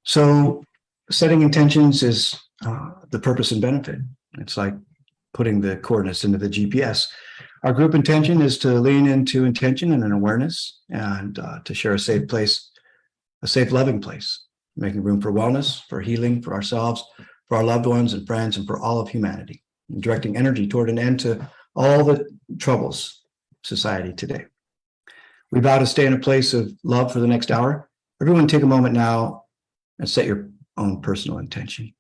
So setting intentions is the purpose and benefit. It's like putting the coordinates into the GPS. Our group intention is to lean into intention and an awareness, and to share a safe place, a safe, loving place, making room for wellness, for healing, for ourselves, for our loved ones and friends, and for all of humanity, and directing energy toward an end to all the troubles of society today. We vow to stay in a place of love for the next hour. Everyone take a moment now and set your own personal intention.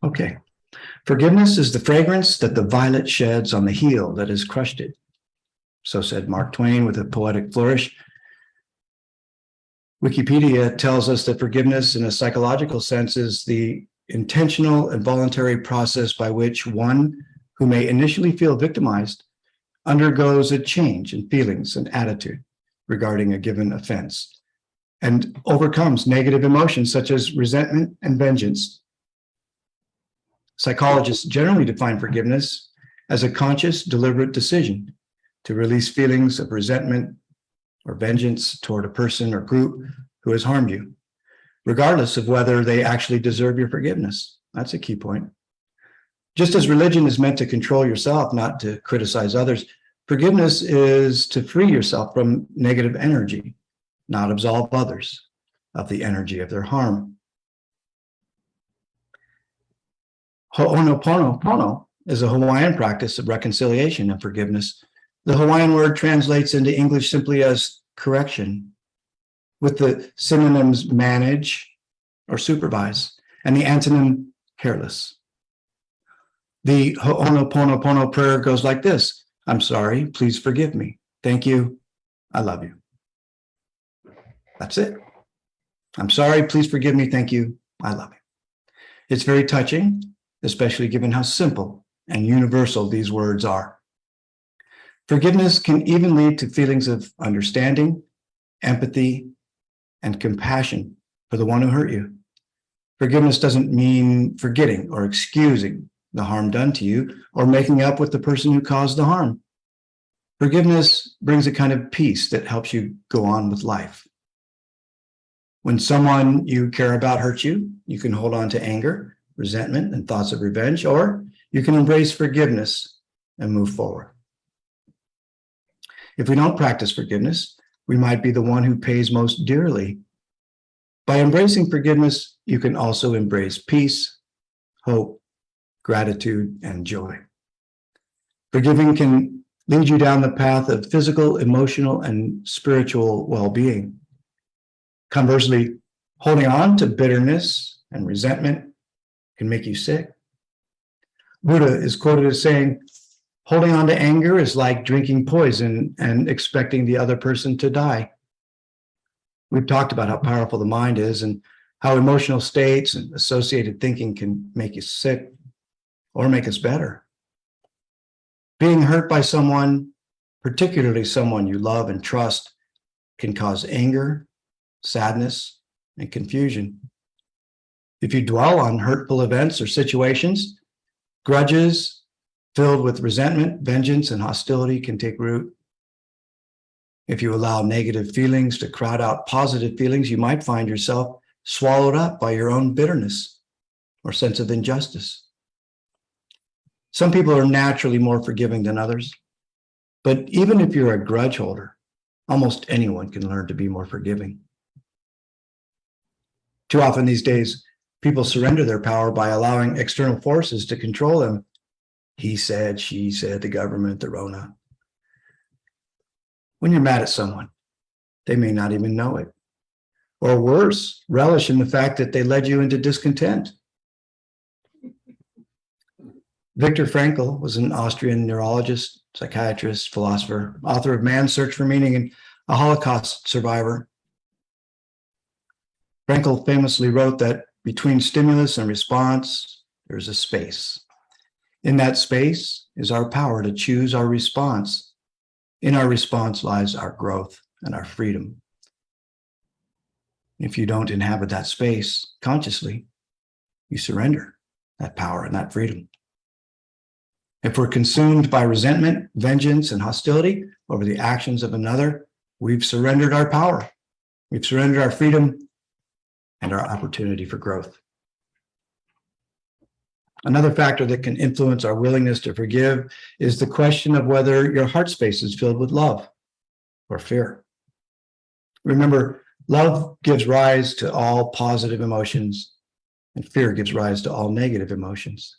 Okay. Forgiveness is the fragrance that the violet sheds on the heel that has crushed it. So said Mark Twain with a poetic flourish. Wikipedia tells us that forgiveness in a psychological sense is the intentional and voluntary process by which one who may initially feel victimized undergoes a change in feelings and attitude regarding a given offense and overcomes negative emotions such as resentment and vengeance. Psychologists generally define forgiveness as a conscious, deliberate decision to release feelings of resentment or vengeance toward a person or group who has harmed you, regardless of whether they actually deserve your forgiveness. That's a key point. Just as religion is meant to control yourself, not to criticize others, forgiveness is to free yourself from negative energy, not absolve others of the energy of their harm. Ho'onoponopono is a Hawaiian practice of reconciliation and forgiveness. The Hawaiian word translates into English simply as correction, with the synonyms manage or supervise, and the antonym careless. The Ho'onoponopono prayer goes like this: I'm sorry, please forgive me. Thank you, I love you. That's it. I'm sorry, please forgive me. Thank you, I love you. It's very touching, especially given how simple and universal these words are. Forgiveness can even lead to feelings of understanding, empathy, and compassion for the one who hurt you. Forgiveness doesn't mean forgetting or excusing the harm done to you or making up with the person who caused the harm. Forgiveness brings a kind of peace that helps you go on with life. When someone you care about hurts you, you can hold on to anger, resentment, and thoughts of revenge, or you can embrace forgiveness and move forward. If we don't practice forgiveness, we might be the one who pays most dearly. By embracing forgiveness, you can also embrace peace, hope, gratitude, and joy. Forgiving can lead you down the path of physical, emotional, and spiritual well-being. Conversely, holding on to bitterness and resentment can make you sick. Buddha is quoted as saying, holding on to anger is like drinking poison and expecting the other person to die. We've talked about how powerful the mind is and how emotional states and associated thinking can make you sick or make us better. Being hurt by someone, particularly someone you love and trust, can cause anger, sadness, and confusion. If you dwell on hurtful events or situations, grudges filled with resentment, vengeance, and hostility can take root. If you allow negative feelings to crowd out positive feelings, you might find yourself swallowed up by your own bitterness or sense of injustice. Some people are naturally more forgiving than others, but even if you're a grudge holder, almost anyone can learn to be more forgiving. Too often these days, people surrender their power by allowing external forces to control them. He said, she said, the government, the Rona. When you're mad at someone, they may not even know it. Or worse, relish in the fact that they led you into discontent. Viktor Frankl was an Austrian neurologist, psychiatrist, philosopher, author of Man's Search for Meaning, and a Holocaust survivor. Frankl famously wrote that between stimulus and response, there's a space. In that space is our power to choose our response. In our response lies our growth and our freedom. If you don't inhabit that space consciously, you surrender that power and that freedom. If we're consumed by resentment, vengeance, and hostility over the actions of another, we've surrendered our power. We've surrendered our freedom and our opportunity for growth. Another factor that can influence our willingness to forgive is the question of whether your heart space is filled with love or fear. Remember, love gives rise to all positive emotions, and fear gives rise to all negative emotions.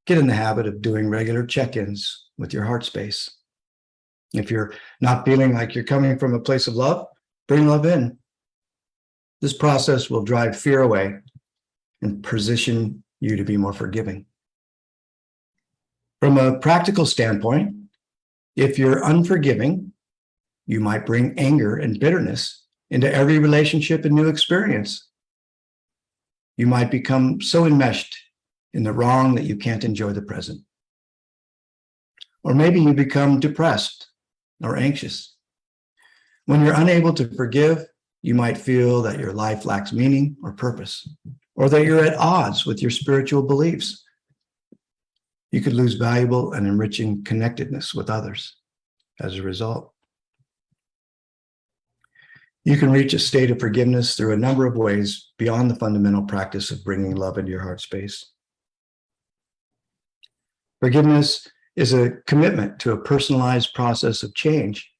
Get in the habit of doing regular check-ins with your heart space. If you're not feeling like you're coming from a place of love, bring love in. This process will drive fear away and position you to be more forgiving. From a practical standpoint, if you're unforgiving, you might bring anger and bitterness into every relationship and new experience. You might become so enmeshed in the wrong that you can't enjoy the present. Or maybe you become depressed or anxious. When you're unable to forgive, you might feel that your life lacks meaning or purpose, or that you're at odds with your spiritual beliefs. You could lose valuable and enriching connectedness with others as a result. You can reach a state of forgiveness through a number of ways beyond the fundamental practice of bringing love into your heart space. Forgiveness is a commitment to a personalized process of change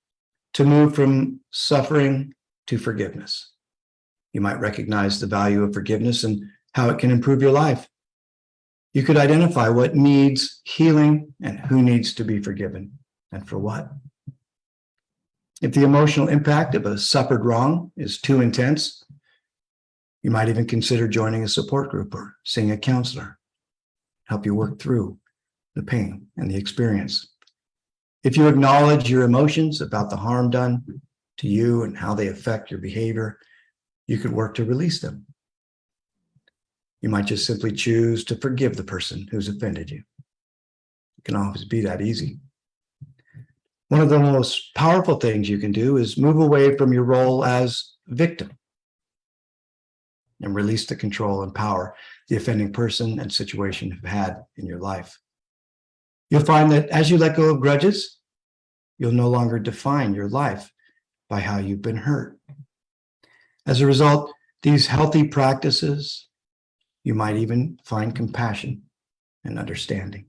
to move from suffering to forgiveness. You might recognize the value of forgiveness and how it can improve your life. You could identify what needs healing and who needs to be forgiven and for what. If the emotional impact of a suffered wrong is too intense, you might even consider joining a support group or seeing a counselor, help you work through the pain and the experience. If you acknowledge your emotions about the harm done to you and how they affect your behavior, you could work to release them. You might just simply choose to forgive the person who's offended you. It can always be that easy. One of the most powerful things you can do is move away from your role as victim and release the control and power the offending person and situation have had in your life. You'll find that as you let go of grudges, you'll no longer define your life by how you've been hurt. As a result, these healthy practices, you might even find compassion and understanding.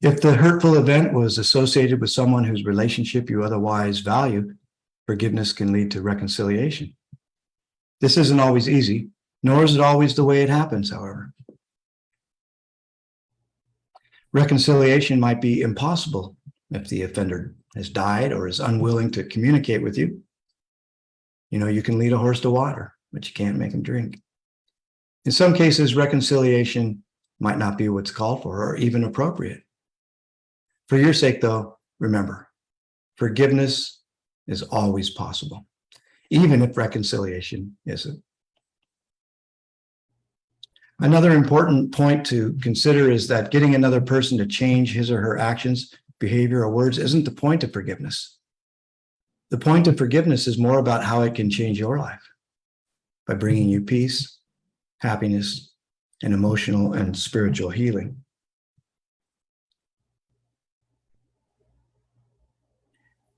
If the hurtful event was associated with someone whose relationship you otherwise value, forgiveness can lead to reconciliation. This isn't always easy, nor is it always the way it happens, however. Reconciliation might be impossible if the offender has died or is unwilling to communicate with you. You know, you can lead a horse to water, but you can't make him drink. In some cases, reconciliation might not be what's called for or even appropriate. For your sake, though, remember, forgiveness is always possible, even if reconciliation isn't. Another important point to consider is that getting another person to change his or her actions, behavior, or words isn't the point of forgiveness. The point of forgiveness is more about how it can change your life by bringing you peace, happiness, and emotional and spiritual healing.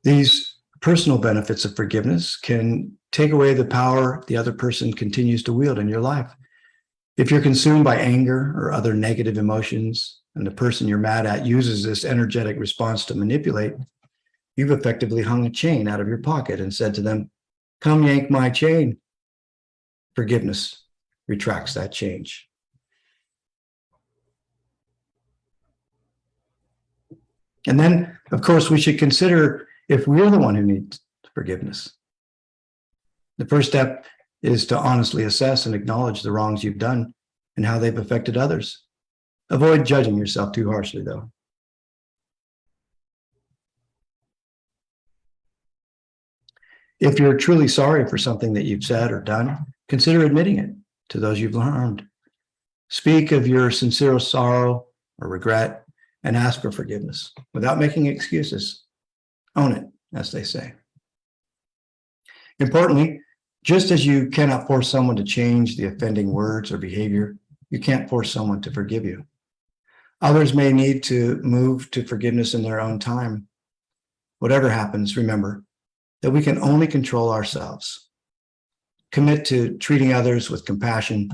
These personal benefits of forgiveness can take away the power the other person continues to wield in your life. If you're consumed by anger or other negative emotions, and the person you're mad at uses this energetic response to manipulate, you've effectively hung a chain out of your pocket and said to them, "Come yank my chain." Forgiveness retracts that change. And then, of course, we should consider if we're the one who needs forgiveness. The first step is to honestly assess and acknowledge the wrongs you've done and how they've affected others. Avoid judging yourself too harshly, though. If you're truly sorry for something that you've said or done, consider admitting it to those you've harmed. Speak of your sincere sorrow or regret and ask for forgiveness without making excuses. Own it, as they say. Importantly, just as you cannot force someone to change the offending words or behavior, You can't force someone to forgive you. Others may need to move to forgiveness in their own time. Whatever happens, remember that we can only control ourselves. Commit to treating others with compassion,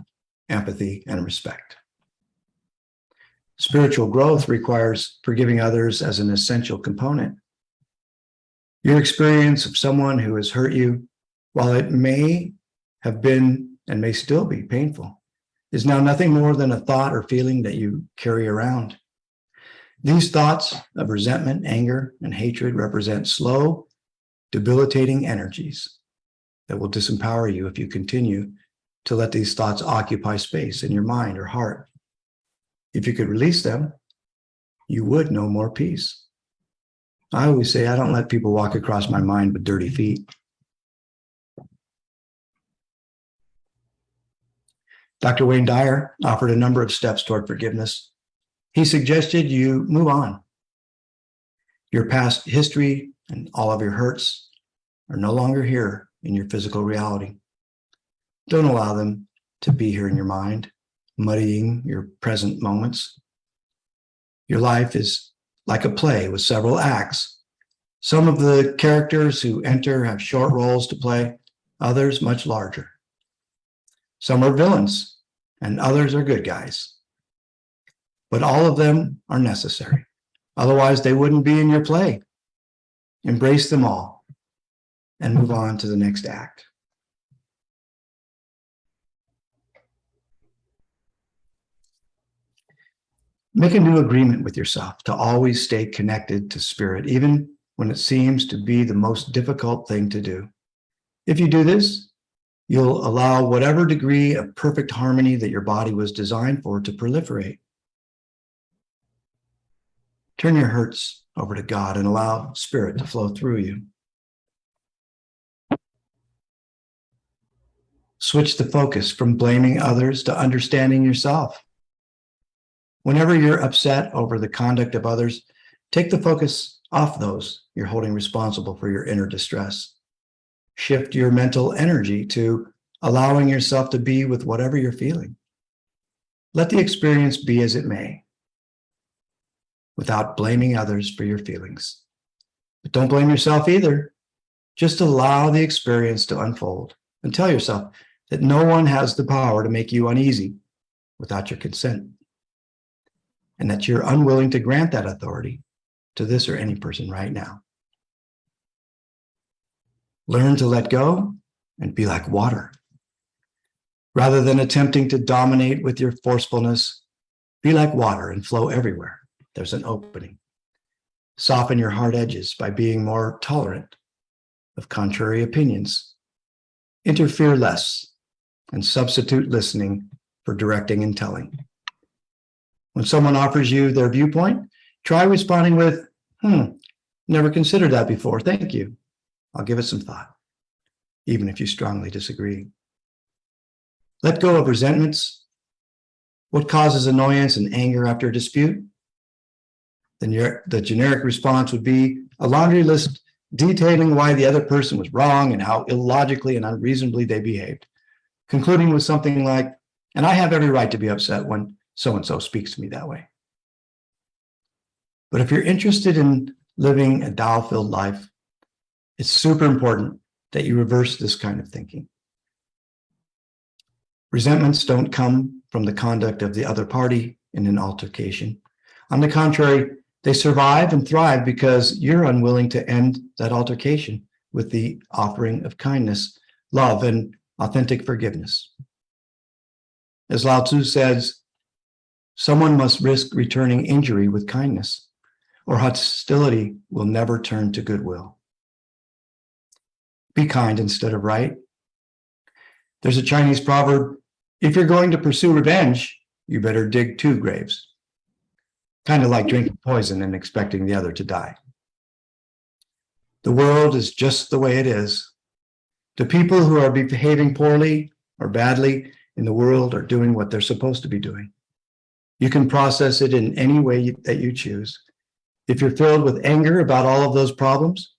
empathy, and respect. Spiritual growth requires forgiving others as an essential component. Your experience of someone who has hurt you, while it may have been and may still be painful, is now nothing more than a thought or feeling that you carry around. These thoughts of resentment, anger, and hatred represent slow, debilitating energies that will disempower you if you continue to let these thoughts occupy space in your mind or heart. If you could release them, you would know more peace. I always say I don't let people walk across my mind with dirty feet. Dr. Wayne Dyer offered a number of steps toward forgiveness. He suggested you move on. Your past history and all of your hurts are no longer here in your physical reality. Don't allow them to be here in your mind, muddying your present moments. Your life is like a play with several acts. Some of the characters who enter have short roles to play, others much larger. Some are villains, and others are good guys. But all of them are necessary. Otherwise, they wouldn't be in your play. Embrace them all and move on to the next act. Make a new agreement with yourself to always stay connected to spirit, even when it seems to be the most difficult thing to do. If you do this, you'll allow whatever degree of perfect harmony that your body was designed for to proliferate. Turn your hurts over to God and allow spirit to flow through you. Switch the focus from blaming others to understanding yourself. Whenever you're upset over the conduct of others, take the focus off those you're holding responsible for your inner distress. Shift your mental energy to allowing yourself to be with whatever you're feeling. Let the experience be as it may, without blaming others for your feelings. But don't blame yourself either. Just allow the experience to unfold and tell yourself that no one has the power to make you uneasy without your consent, and that you're unwilling to grant that authority to this or any person right now. Learn to let go and be like water. Rather than attempting to dominate with your forcefulness, be like water and flow everywhere there's an opening. Soften your hard edges by being more tolerant of contrary opinions. Interfere less and substitute listening for directing and telling. When someone offers you their viewpoint, try responding with, never considered that before, thank you. I'll give it some thought, even if you strongly disagree. Let go of resentments. What causes annoyance and anger after a dispute? Then the generic response would be a laundry list detailing why the other person was wrong and how illogically and unreasonably they behaved, concluding with something like, and I have every right to be upset when so-and-so speaks to me that way. But if you're interested in living a Tao-filled life, it's super important that you reverse this kind of thinking. Resentments don't come from the conduct of the other party in an altercation. On the contrary, they survive and thrive because you're unwilling to end that altercation with the offering of kindness, love, and authentic forgiveness. As Lao Tzu says, someone must risk returning injury with kindness, or hostility will never turn to goodwill. Be kind instead of right. There's a Chinese proverb, if you're going to pursue revenge, you better dig 2 graves. Kind of like drinking poison and expecting the other to die. The world is just the way it is. The people who are behaving poorly or badly in the world are doing what they're supposed to be doing. You can process it in any way that you choose. If you're filled with anger about all of those problems,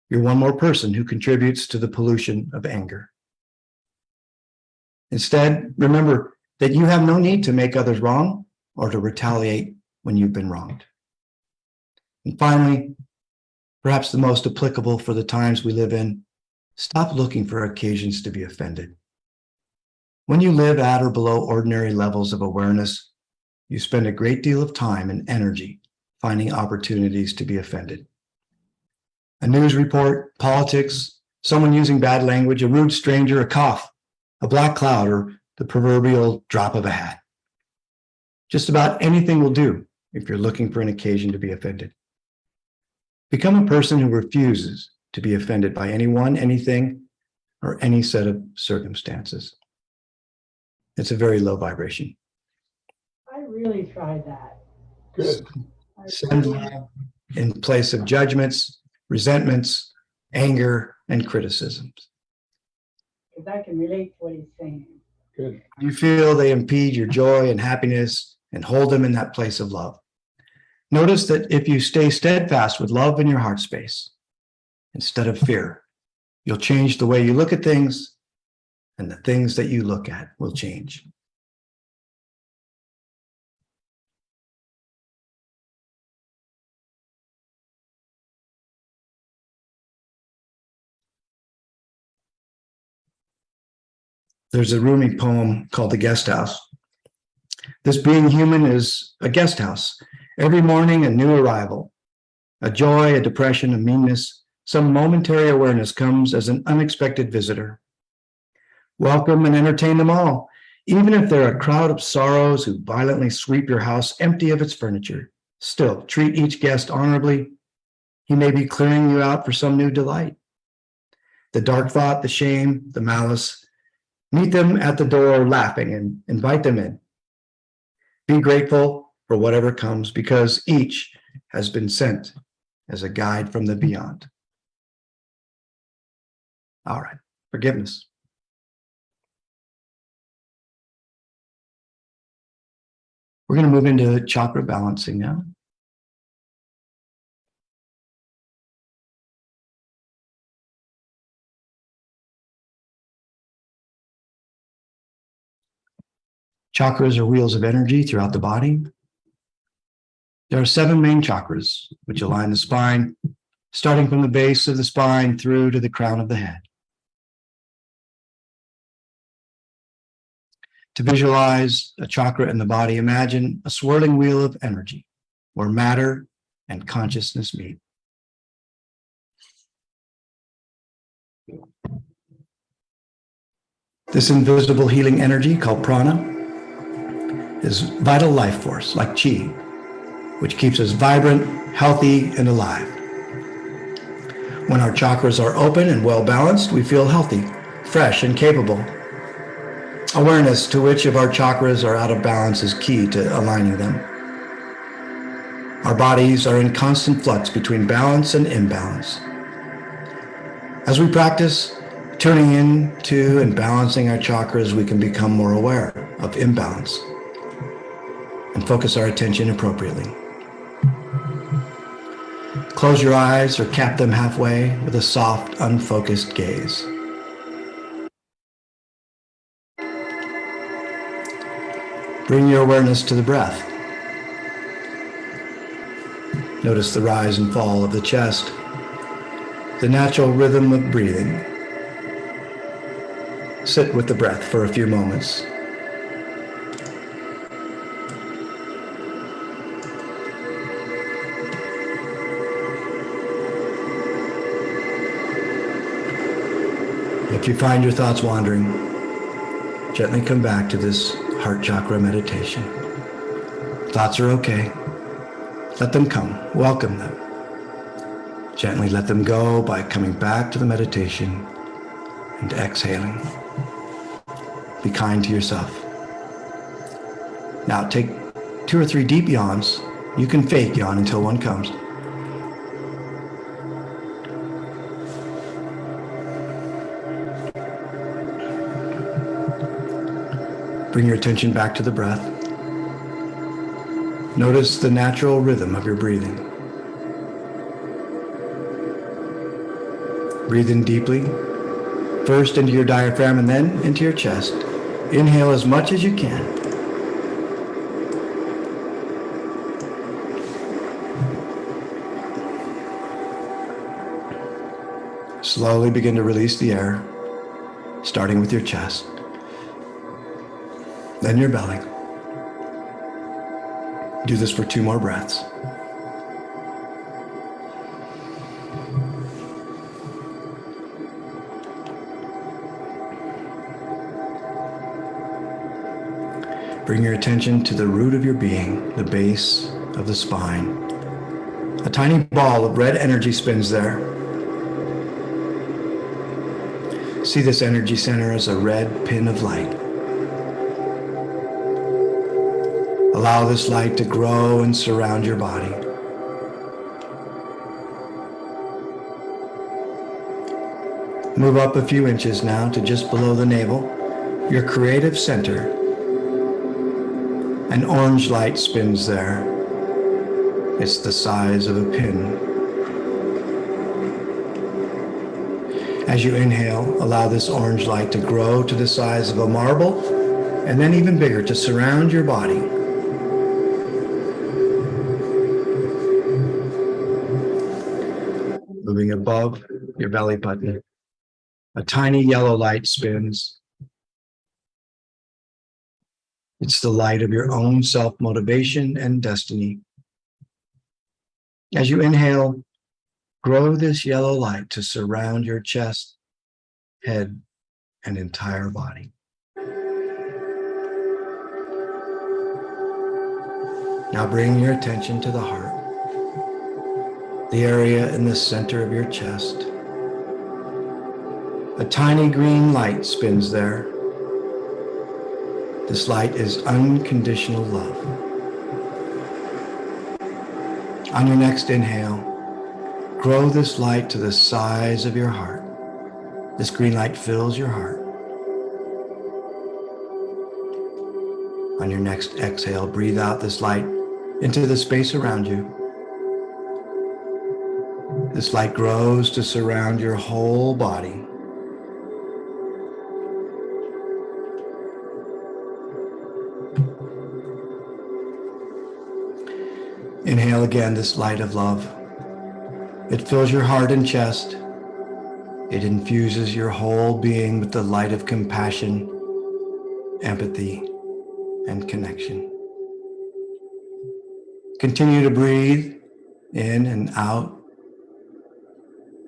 you're one more person who contributes to the pollution of anger. Instead, remember that you have no need to make others wrong or to retaliate when you've been wronged. And finally, perhaps the most applicable for the times we live in, stop looking for occasions to be offended. When you live at or below ordinary levels of awareness, you spend a great deal of time and energy finding opportunities to be offended. A news report, politics, someone using bad language, a rude stranger, a cough, a black cloud, or the proverbial drop of a hat. Just about anything will do if you're looking for an occasion to be offended. Become a person who refuses to be offended by anyone, anything, or any set of circumstances. It's a very low vibration. I really tried that. Good. Send love in place of judgments, resentments, anger, and criticisms. Because I can relate to what he's saying. Good. You feel they impede your joy and happiness and hold them in that place of love. Notice that if you stay steadfast with love in your heart space, instead of fear, you'll change the way you look at things, and the things that you look at will change. There's a Rumi poem called The Guest House. This being human is a guest house. Every morning, a new arrival. A joy, a depression, a meanness, some momentary awareness comes as an unexpected visitor. Welcome and entertain them all, even if they're a crowd of sorrows who violently sweep your house empty of its furniture. Still, treat each guest honorably. He may be clearing you out for some new delight. The dark thought, the shame, the malice, meet them at the door laughing and invite them in. Be grateful for whatever comes because each has been sent as a guide from the beyond. All right, forgiveness. We're going to move into chakra balancing now. Chakras are wheels of energy throughout the body. There are 7 main chakras, which align the spine, starting from the base of the spine through to the crown of the head. To visualize a chakra in the body, imagine a swirling wheel of energy where matter and consciousness meet. This invisible healing energy called prana is vital life force like chi, which keeps us vibrant, healthy, and alive. When our chakras are open and well balanced, we feel healthy, fresh, and capable. Awareness to which of our chakras are out of balance is key to aligning them. Our bodies are in constant flux between balance and imbalance. As we practice tuning in to and balancing our chakras, we can become more aware of imbalance and focus our attention appropriately. Close your eyes or cap them halfway with a soft, unfocused gaze. Bring your awareness to the breath. Notice the rise and fall of the chest, the natural rhythm of breathing. Sit with the breath for a few moments. If you find your thoughts wandering, gently come back to this heart chakra meditation. Thoughts are okay. Let them come. Welcome them. Gently let them go by coming back to the meditation and exhaling. Be kind to yourself. Now take 2 or 3 deep yawns. You can fake yawn until one comes. Bring your attention back to the breath. Notice the natural rhythm of your breathing. Breathe in deeply, first into your diaphragm and then into your chest. Inhale as much as you can. Slowly begin to release the air, starting with your chest, then your belly. Do this for 2 more breaths. Bring your attention to the root of your being, the base of the spine. A tiny ball of red energy spins there. See this energy center as a red pin of light. Allow this light to grow and surround your body. Move up a few inches now to just below the navel, your creative center. An orange light spins there. It's the size of a pin. As you inhale, allow this orange light to grow to the size of a marble, and then even bigger to surround your body. Moving above your belly button, a tiny yellow light spins. It's the light of your own self-motivation and destiny. As you inhale, grow this yellow light to surround your chest, head, and entire body. Now bring your attention to the heart, the area in the center of your chest. A tiny green light spins there. This light is unconditional love. On your next inhale, grow this light to the size of your heart. This green light fills your heart. On your next exhale, breathe out this light into the space around you. This light grows to surround your whole body. Inhale again this light of love. It fills your heart and chest. It infuses your whole being with the light of compassion, empathy, and connection. Continue to breathe in and out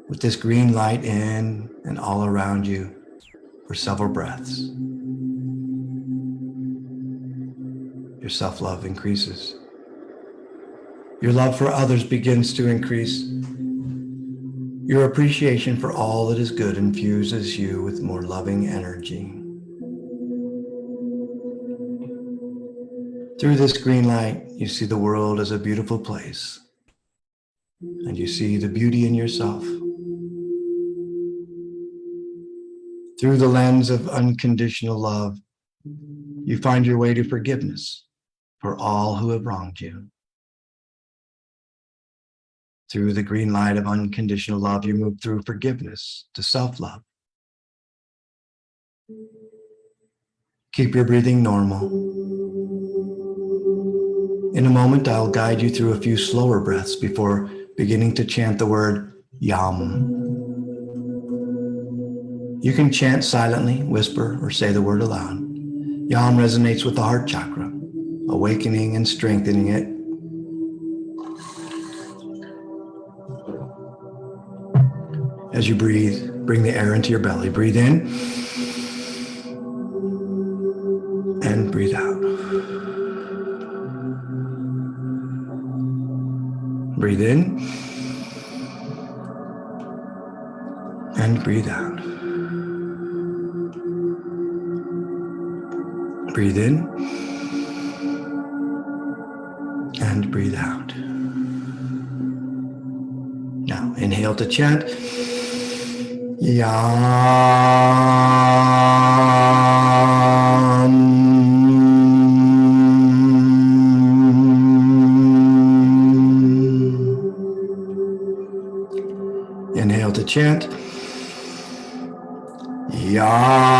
with this green light in and all around you for several breaths. Your self-love increases. Your love for others begins to increase. Your appreciation for all that is good infuses you with more loving energy. Through this green light, you see the world as a beautiful place, and you see the beauty in yourself. Through the lens of unconditional love, you find your way to forgiveness for all who have wronged you. Through the green light of unconditional love, you move through forgiveness to self-love. Keep your breathing normal. In a moment, I'll guide you through a few slower breaths before beginning to chant the word Yam. You can chant silently, whisper, or say the word aloud. Yam resonates with the heart chakra, awakening and strengthening it. As you breathe, bring the air into your belly. Breathe in and breathe out. Breathe in and breathe out. Breathe in and breathe out. Now inhale to chant Yam. Inhale to chant Yam.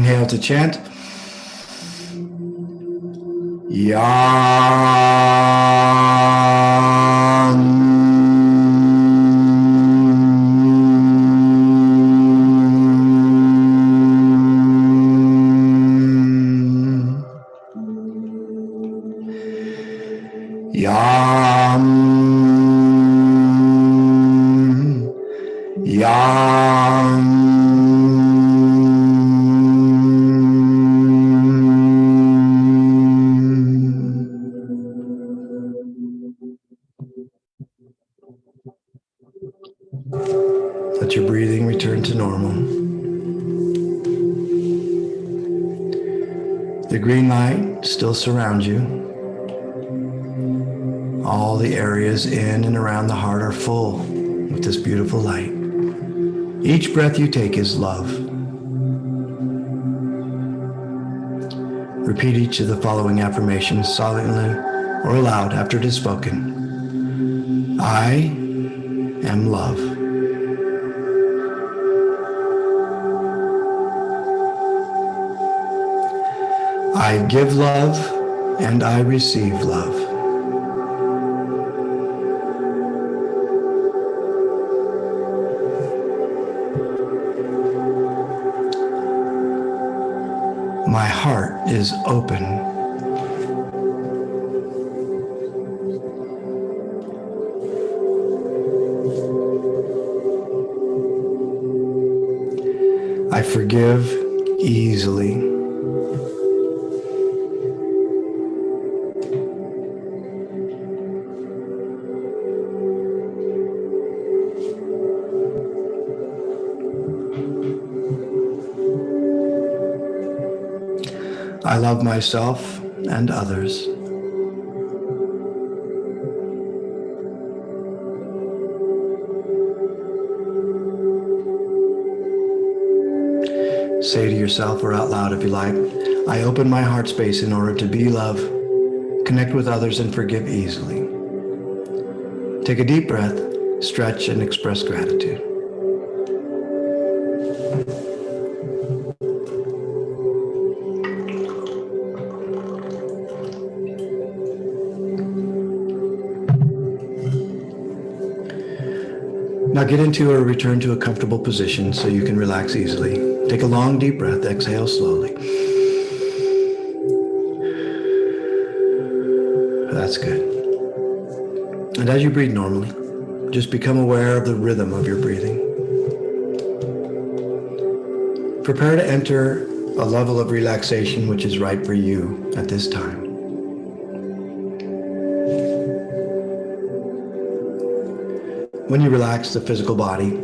Inhale to chant. Yam. Let your breathing return to normal. The green light still surrounds you. All the areas in and around the heart are full with this beautiful light. Each breath you take is love. Repeat each of the following affirmations silently or aloud after it is spoken. I am love. I give love and I receive love. My heart is open. I forgive easily. I love myself and others. Say to yourself or out loud if you like, I open my heart space in order to be love, connect with others, and forgive easily. Take a deep breath, stretch, and express gratitude. Now get into or return to a comfortable position so you can relax easily. Take a long, deep breath. Exhale slowly. That's good. And as you breathe normally, just become aware of the rhythm of your breathing. Prepare to enter a level of relaxation which is right for you at this time. When you relax the physical body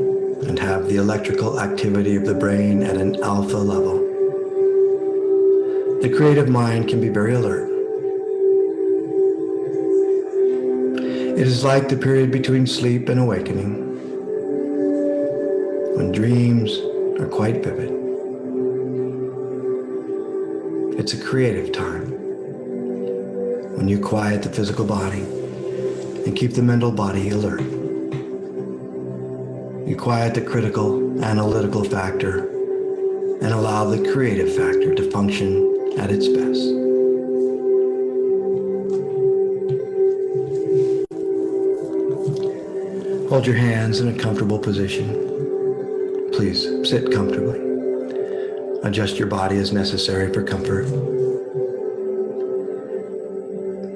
and have the electrical activity of the brain at an alpha level, the creative mind can be very alert. It is like the period between sleep and awakening, when dreams are quite vivid. It's a creative time when you quiet the physical body and keep the mental body alert. You quiet the critical, analytical factor and allow the creative factor to function at its best. Hold your hands in a comfortable position. Please sit comfortably. Adjust your body as necessary for comfort.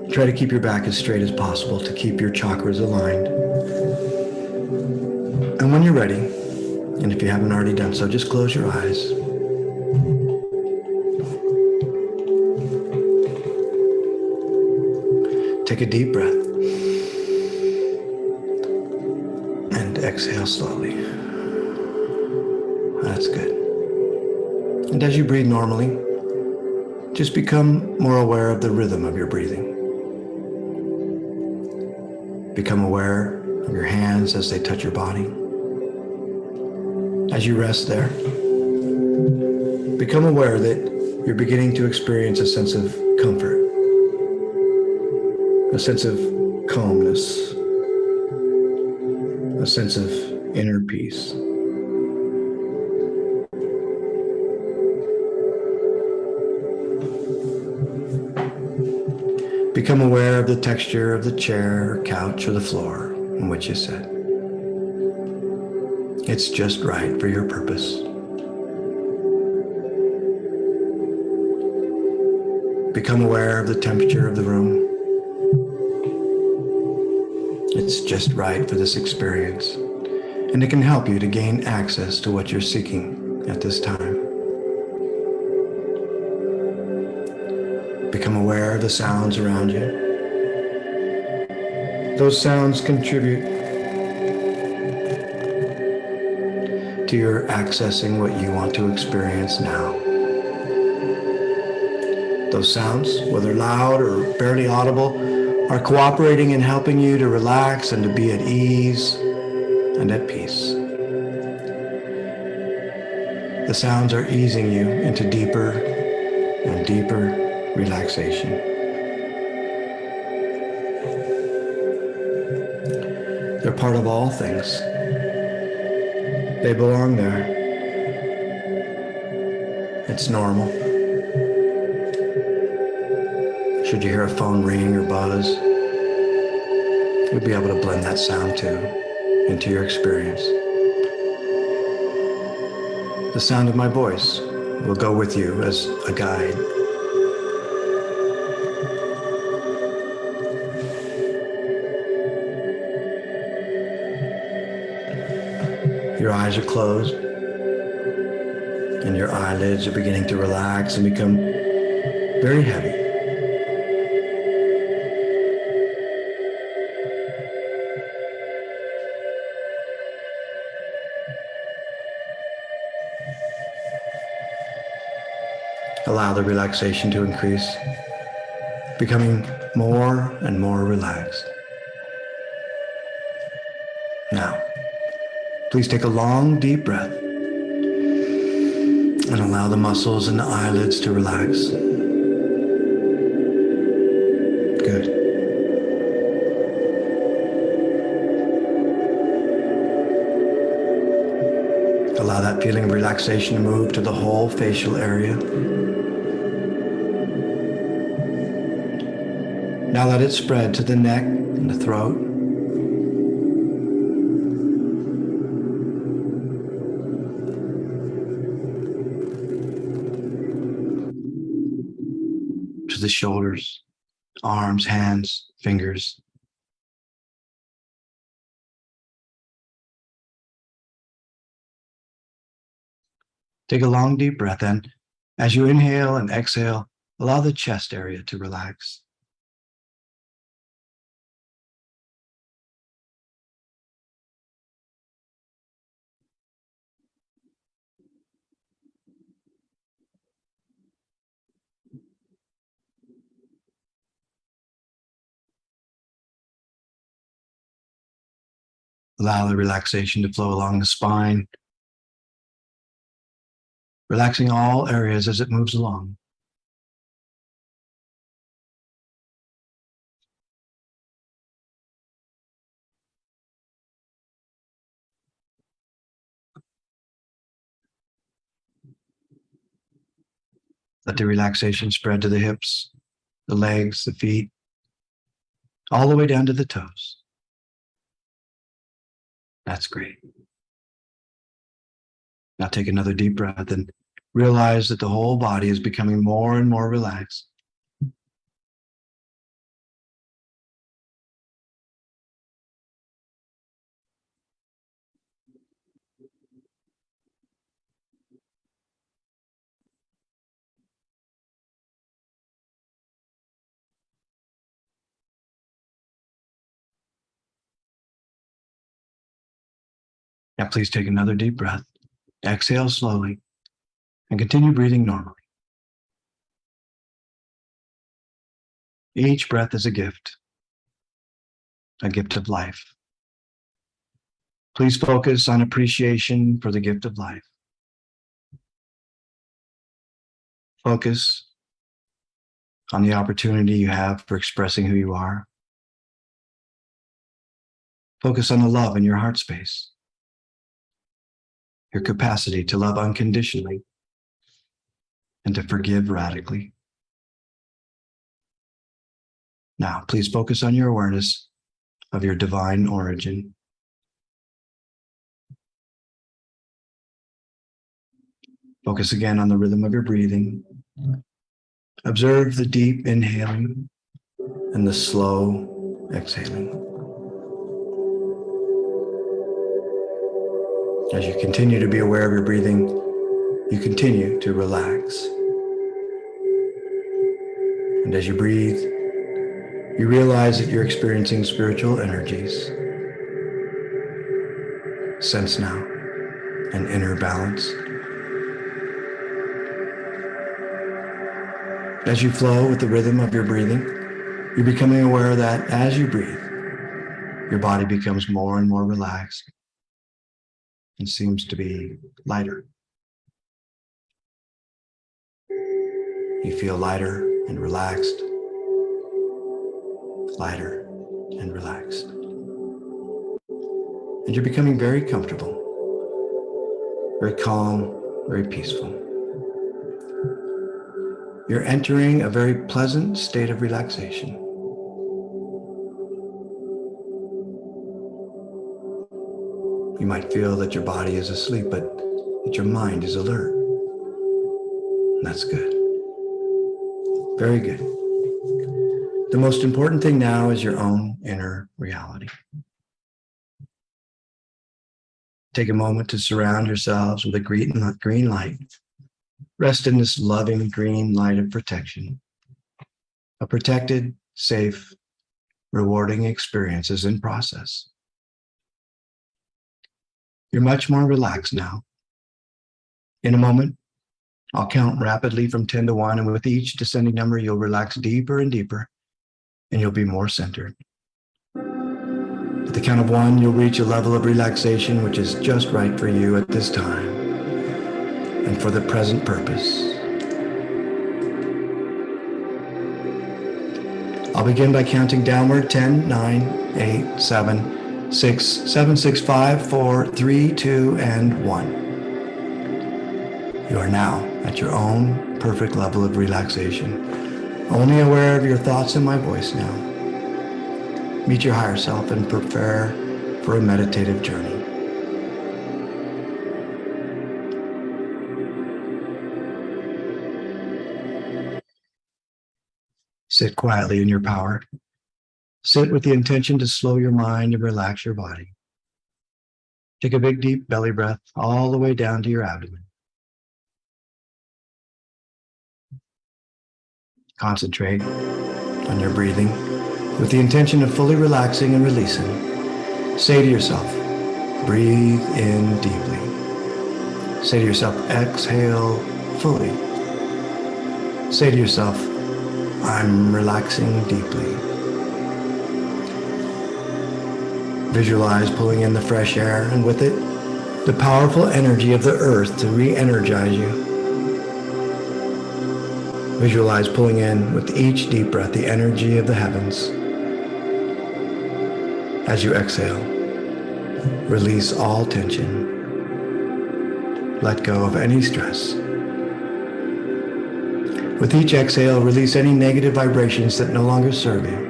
Try to keep your back as straight as possible to keep your chakras aligned. And when you're ready, and if you haven't already done so, just close your eyes. Take a deep breath and exhale slowly. That's good. And as you breathe normally, just become more aware of the rhythm of your breathing. Become aware of your hands as they touch your body. As you rest there, become aware that you're beginning to experience a sense of comfort, a sense of calmness, a sense of inner peace. Become aware of the texture of the chair, or couch, or the floor on which you sit. It's just right for your purpose. Become aware of the temperature of the room. It's just right for this experience, and it can help you to gain access to what you're seeking at this time. Become aware of the sounds around you. Those sounds contribute to your accessing what you want to experience now. Those sounds, whether loud or barely audible, are cooperating in helping you to relax and to be at ease and at peace. The sounds are easing you into deeper and deeper relaxation. They're part of all things. They belong there. It's normal. Should you hear a phone ring or buzz, you'll be able to blend that sound too into your experience. The sound of my voice will go with you as a guide. Your eyes are closed and your eyelids are beginning to relax and become very heavy. Allow the relaxation to increase, becoming more and more relaxed. Now, please take a long, deep breath and allow the muscles in the eyelids to relax. Good. Allow that feeling of relaxation to move to the whole facial area. Now let it spread to the neck and the throat. To the shoulders, arms, hands, fingers. Take a long, deep breath, and as you inhale and exhale, allow the chest area to relax. Allow the relaxation to flow along the spine, relaxing all areas as it moves along. Let the relaxation spread to the hips, the legs, the feet, all the way down to the toes. That's great. Now take another deep breath and realize that the whole body is becoming more and more relaxed. Now please take another deep breath. Exhale slowly and continue breathing normally. Each breath is a gift of life. Please focus on appreciation for the gift of life. Focus on the opportunity you have for expressing who you are. Focus on the love in your heart space, your capacity to love unconditionally and to forgive radically. Now, please focus on your awareness of your divine origin. Focus again on the rhythm of your breathing. Observe the deep inhaling and the slow exhaling. As you continue to be aware of your breathing, you continue to relax. And as you breathe, you realize that you're experiencing spiritual energies. Sense now an inner balance. As you flow with the rhythm of your breathing, you're becoming aware that as you breathe, your body becomes more and more relaxed and seems to be lighter. You feel lighter and relaxed, lighter and relaxed. And you're becoming very comfortable, very calm, very peaceful. You're entering a very pleasant state of relaxation. You might feel that your body is asleep, but that your mind is alert. And that's good. Very good. The most important thing now is your own inner reality. Take a moment to surround yourselves with a green light. Rest in this loving green light of protection. A protected, safe, rewarding experience is in process. You're much more relaxed now. In a moment, I'll count rapidly from 10 to 1, and with each descending number, you'll relax deeper and deeper, and you'll be more centered. At the count of 1, you'll reach a level of relaxation which is just right for you at this time and for the present purpose. I'll begin by counting downward 10, 9, 8, 7, 6, 7, 6, 5, 4, 3, 2, and 1. You are now at your own perfect level of relaxation, only aware of your thoughts and my voice now. Meet your higher self and prepare for a meditative journey. Sit quietly in your power. Sit with the intention to slow your mind and relax your body. Take a big, deep belly breath all the way down to your abdomen. Concentrate on your breathing with the intention of fully relaxing and releasing. Say to yourself, breathe in deeply. Say to yourself, exhale fully. Say to yourself, I'm relaxing deeply. Visualize pulling in the fresh air and with it, the powerful energy of the earth to re-energize you. Visualize pulling in with each deep breath the energy of the heavens. As you exhale, release all tension. Let go of any stress. With each exhale, release any negative vibrations that no longer serve you.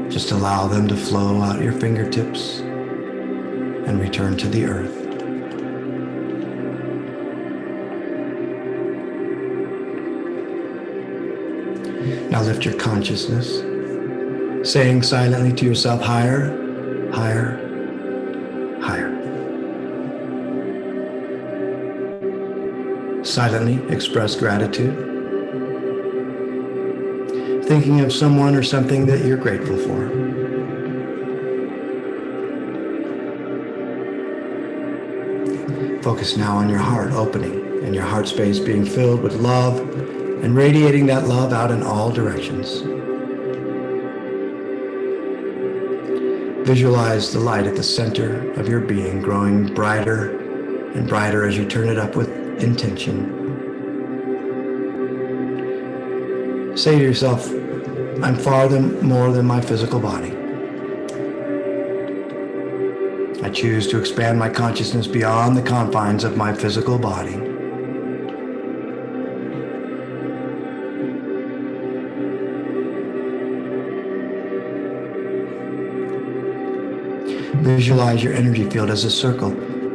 Just allow them to flow out your fingertips and return to the earth. Now lift your consciousness, saying silently to yourself, higher, higher, higher. Silently express gratitude, thinking of someone or something that you're grateful for. Focus now on your heart opening and your heart space being filled with love and radiating that love out in all directions. Visualize the light at the center of your being growing brighter and brighter as you turn it up with intention. Say to yourself, I'm far more than my physical body. I choose to expand my consciousness beyond the confines of my physical body. Visualize your energy field as a circle,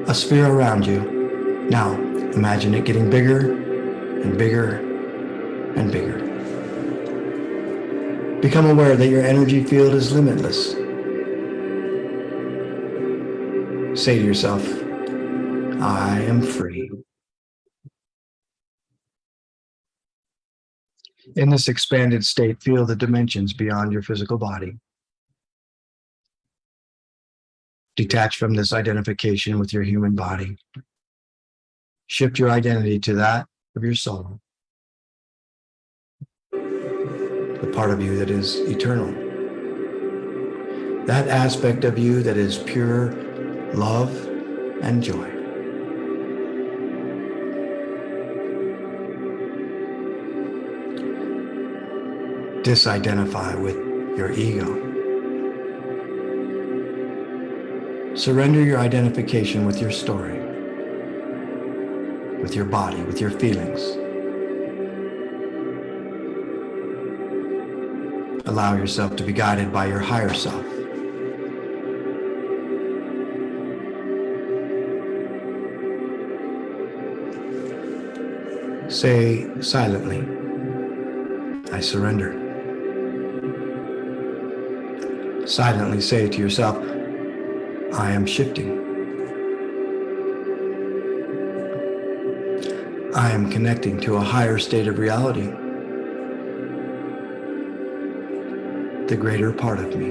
a sphere around you. Now, imagine it getting bigger and bigger and bigger. Become aware that your energy field is limitless. Say to yourself, I am free. In this expanded state, feel the dimensions beyond your physical body. Detach from this identification with your human body. Shift your identity to that of your soul, the part of you that is eternal, that aspect of you that is pure love and joy. Disidentify with your ego. Surrender your identification with your story, with your body, with your feelings. Allow yourself to be guided by your higher self. Say silently, I surrender. Silently say to yourself, I am shifting. I am connecting to a higher state of reality, the greater part of me,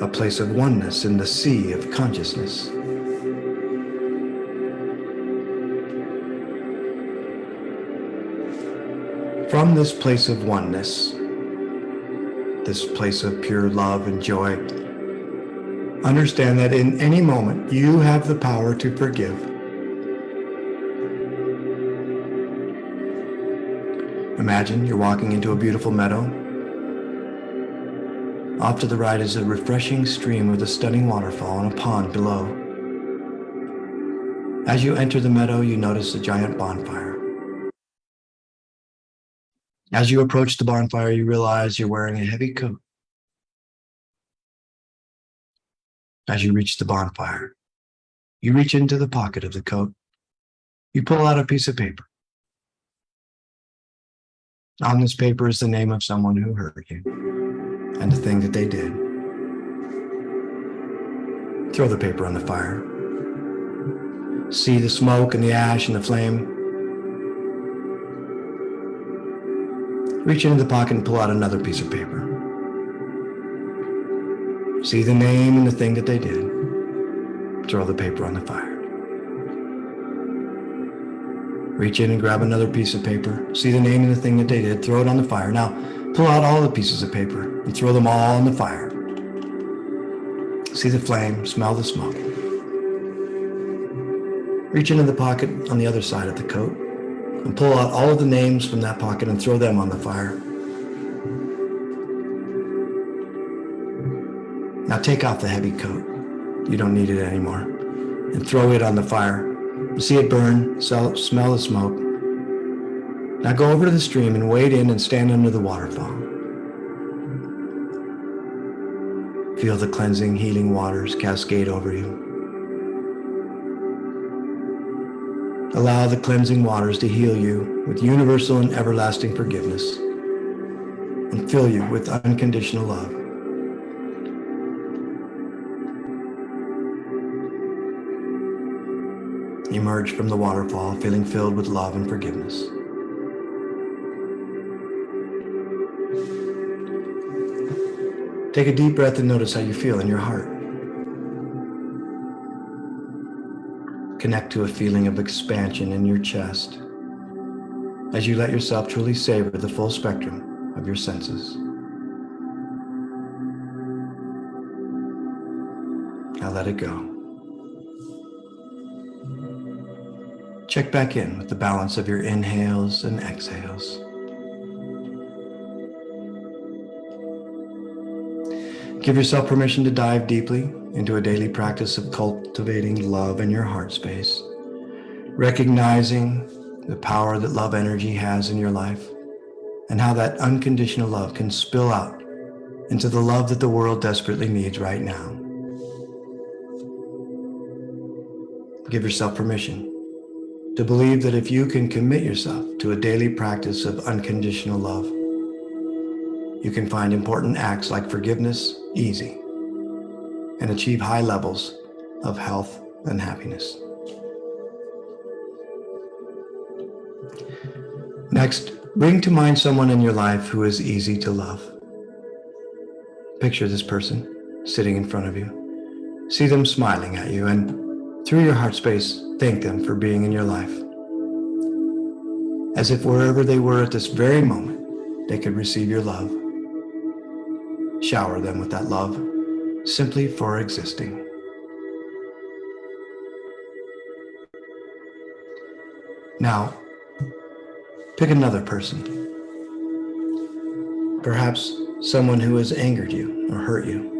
a place of oneness in the sea of consciousness. From this place of oneness, this place of pure love and joy, understand that in any moment you have the power to forgive. Imagine you're walking into a beautiful meadow. Off to the right is a refreshing stream with a stunning waterfall and a pond below. As you enter the meadow, you notice a giant bonfire. As you approach the bonfire, you realize you're wearing a heavy coat. As you reach the bonfire, you reach into the pocket of the coat. You pull out a piece of paper. On this paper is the name of someone who hurt you and the thing that they did. Throw the paper on the fire. See the smoke and the ash and the flame. Reach into the pocket and pull out another piece of paper. See the name and the thing that they did. Throw the paper on the fire. Reach in and grab another piece of paper. See the name and the thing that they did. Throw it on the fire. Now, pull out all the pieces of paper and throw them all on the fire. See the flame, smell the smoke. Reach into the pocket on the other side of the coat and pull out all of the names from that pocket and throw them on the fire. Now take off the heavy coat. You don't need it anymore. And throw it on the fire. See it burn, smell the smoke. Now go over to the stream and wade in and stand under the waterfall. Feel the cleansing, healing waters cascade over you. Allow the cleansing waters to heal you with universal and everlasting forgiveness and fill you with unconditional love. Emerge from the waterfall feeling filled with love and forgiveness. Take a deep breath and notice how you feel in your heart. Connect to a feeling of expansion in your chest as you let yourself truly savor the full spectrum of your senses. Now let it go. Check back in with the balance of your inhales and exhales. Give yourself permission to dive deeply into a daily practice of cultivating love in your heart space, recognizing the power that love energy has in your life and how that unconditional love can spill out into the love that the world desperately needs right now. Give yourself permission to believe that if you can commit yourself to a daily practice of unconditional love, you can find important acts like forgiveness easy and achieve high levels of health and happiness. Next, bring to mind someone in your life who is easy to love. Picture this person sitting in front of you. See them smiling at you, and through your heart space, thank them for being in your life. As if wherever they were at this very moment, they could receive your love. Shower them with that love simply for existing. Now, pick another person. Perhaps someone who has angered you or hurt you.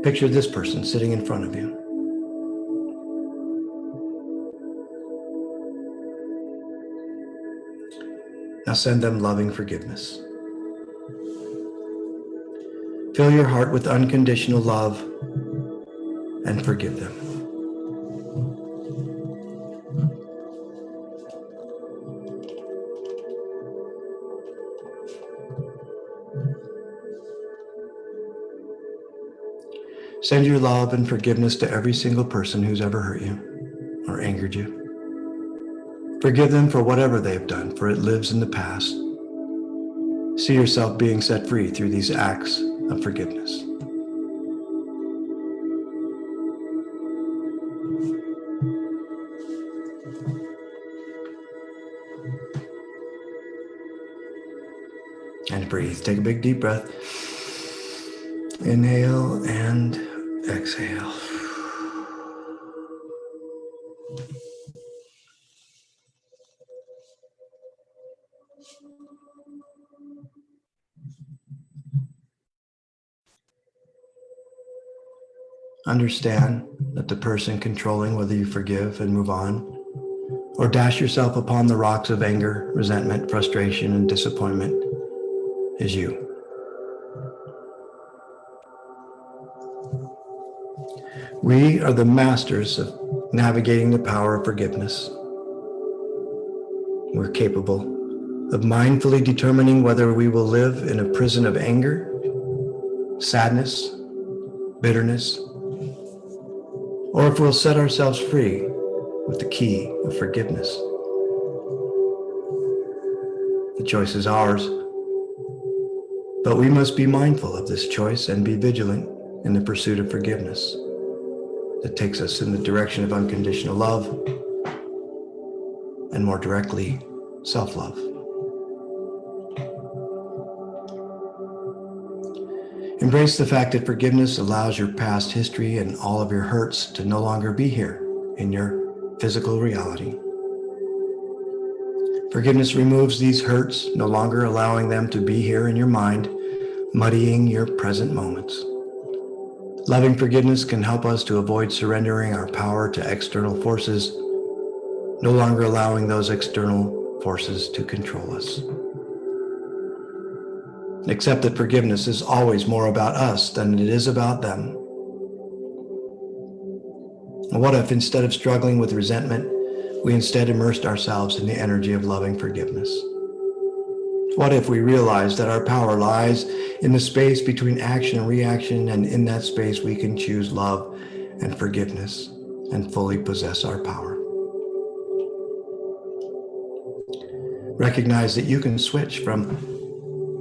Picture this person sitting in front of you. Now send them loving forgiveness. Fill your heart with unconditional love and forgive them. Send your love and forgiveness to every single person who's ever hurt you or angered you. Forgive them for whatever they've done, for it lives in the past. See yourself being set free through these acts of forgiveness. And breathe. Take a big deep breath. Inhale and exhale. Understand that the person controlling whether you forgive and move on, or dash yourself upon the rocks of anger, resentment, frustration, and disappointment is you. We are the masters of navigating the power of forgiveness. We're capable of mindfully determining whether we will live in a prison of anger, sadness, bitterness, or if we'll set ourselves free with the key of forgiveness. The choice is ours, but we must be mindful of this choice and be vigilant in the pursuit of forgiveness that takes us in the direction of unconditional love and, more directly, self-love. Embrace the fact that forgiveness allows your past history and all of your hurts to no longer be here in your physical reality. Forgiveness removes these hurts, no longer allowing them to be here in your mind, muddying your present moments. Loving forgiveness can help us to avoid surrendering our power to external forces, no longer allowing those external forces to control us. Accept that forgiveness is always more about us than it is about them. And what if, instead of struggling with resentment, we instead immersed ourselves in the energy of loving forgiveness? What if we realized that our power lies in the space between action and reaction, and in that space we can choose love and forgiveness and fully possess our power? Recognize that you can switch from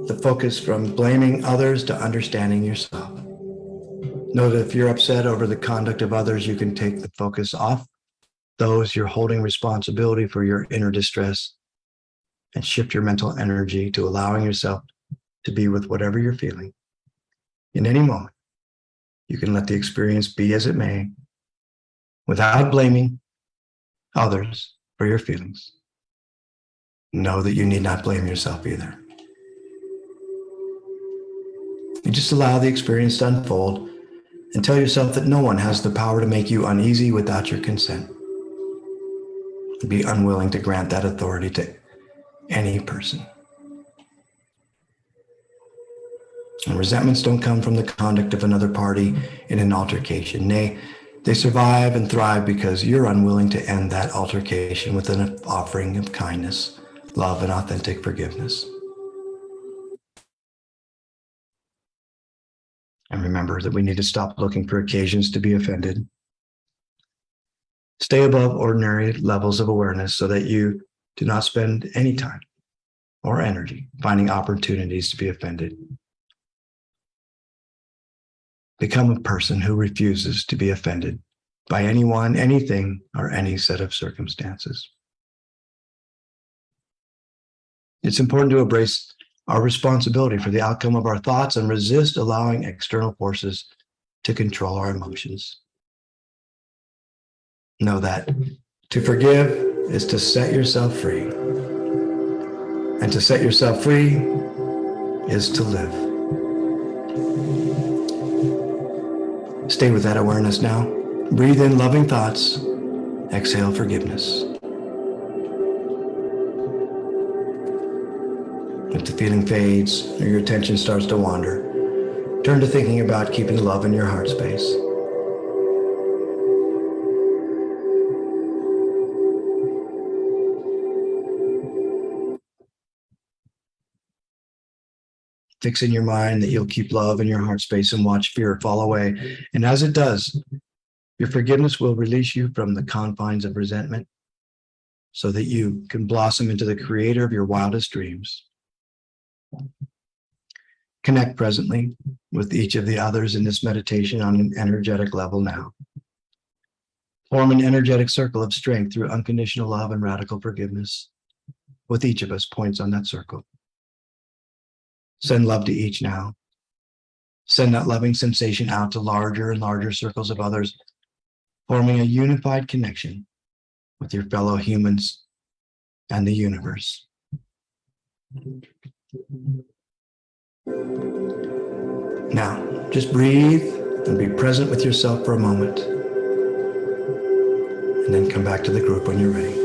the focus from blaming others to understanding yourself. Know that if you're upset over the conduct of others, you can take the focus off those you're holding responsibility for your inner distress and shift your mental energy to allowing yourself to be with whatever you're feeling. In any moment, you can let the experience be as it may without blaming others for your feelings. Know that you need not blame yourself either. You just allow the experience to unfold and tell yourself that no one has the power to make you uneasy without your consent. Be unwilling to grant that authority to any person. And resentments don't come from the conduct of another party in an altercation. Nay, they survive and thrive because you're unwilling to end that altercation with an offering of kindness, love, and authentic forgiveness. And remember that we need to stop looking for occasions to be offended. Stay above ordinary levels of awareness so that you do not spend any time or energy finding opportunities to be offended. Become a person who refuses to be offended by anyone, anything, or any set of circumstances. It's important to embrace our responsibility for the outcome of our thoughts and resist allowing external forces to control our emotions. Know that to forgive is to set yourself free. And to set yourself free is to live. Stay with that awareness now. Breathe in loving thoughts. Exhale forgiveness. If the feeling fades or your attention starts to wander, turn to thinking about keeping love in your heart space. Fix in your mind that you'll keep love in your heart space and watch fear fall away. And as it does, your forgiveness will release you from the confines of resentment so that you can blossom into the creator of your wildest dreams. Connect presently with each of the others in this meditation on an energetic level now. Form an energetic circle of strength through unconditional love and radical forgiveness, with each of us points on that circle. Send love to each now. Send that loving sensation out to larger and larger circles of others, forming a unified connection with your fellow humans and the universe. Now, just breathe and be present with yourself for a moment, and then come back to the group when you're ready.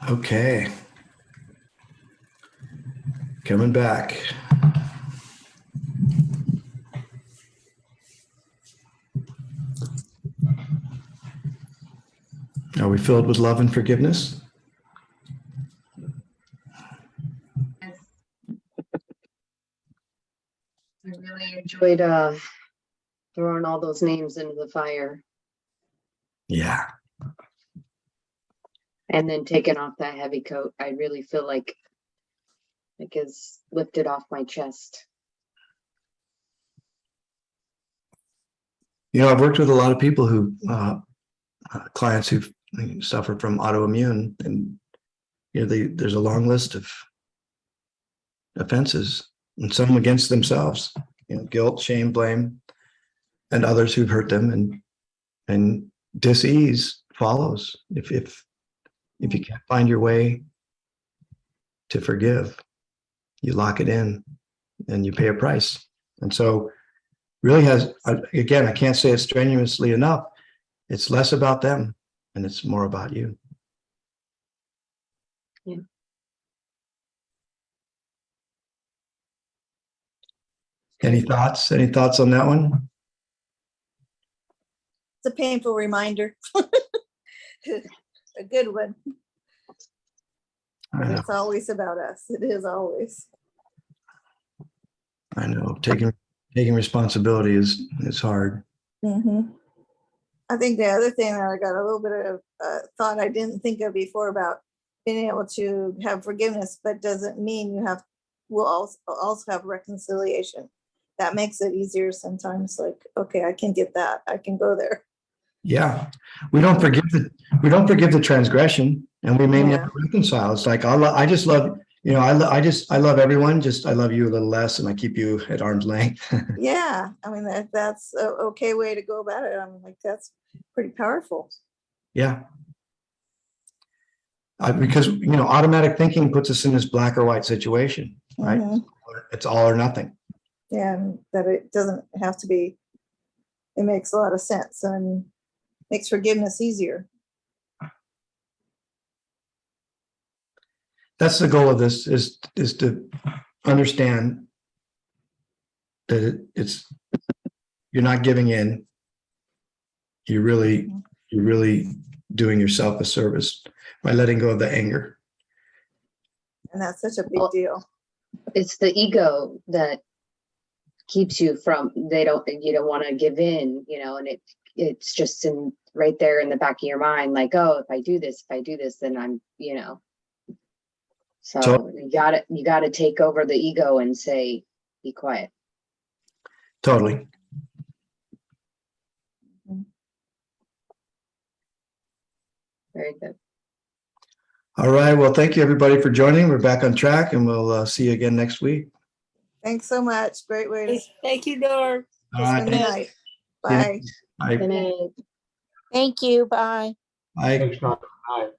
Okay. Coming back. Are we filled with love and forgiveness? I really enjoyed throwing all those names into the fire Yeah. and then taking off that heavy coat. I really feel like it's lifted off my chest. You know, I've worked with a lot of people who, clients who suffer from autoimmune, and you know, there's a long list of offenses, and some against themselves. You know, guilt, shame, blame, and others who've hurt them, and dis-ease follows if you can't find your way to forgive. You lock it in, and you pay a price. And so, really has, again, I can't say it strenuously enough. It's less about them and it's more about you. Yeah. Any thoughts? Any thoughts on that one? It's a painful reminder. A good one. I But know. it's always about us. It is always. I know. Taking responsibility is hard. Mm-hmm. I think the other thing that I got a little bit of thought I didn't think of before about being able to have forgiveness, but doesn't mean will also have reconciliation. That makes it easier sometimes. Like, okay, I can get that. I can go there. Yeah, we don't forgive the transgression, and we may Yeah. never reconcile. It's like I just love you know, I love everyone, just I love you a little less and I keep you at arm's length. Yeah, I mean, that's a okay way to go about it. I'm like, that's pretty powerful. Yeah. Because, you know, automatic thinking puts us in this black or white situation, right? Mhm. It's all or nothing. Yeah, and that it doesn't have to be, it makes a lot of sense and makes forgiveness easier. That's the goal of this is to understand that you're not giving in. You're really doing yourself a service by letting go of the anger. And that's such a big Well, deal. It's the ego that keeps you from, you don't want to give in, and it's just right there in the back of your mind, like, oh, if I do this, then I'm, so you gotta take over the ego and say, be quiet. Totally. Very good. All right. Well, thank you everybody for joining. We're back on track and we'll see you again next week. Thanks so much. Great way to Thank you, Norm. All spend the right. night. Bye. Bye. Good night. Thank you. Bye. Bye. Thanks, Norm. Bye.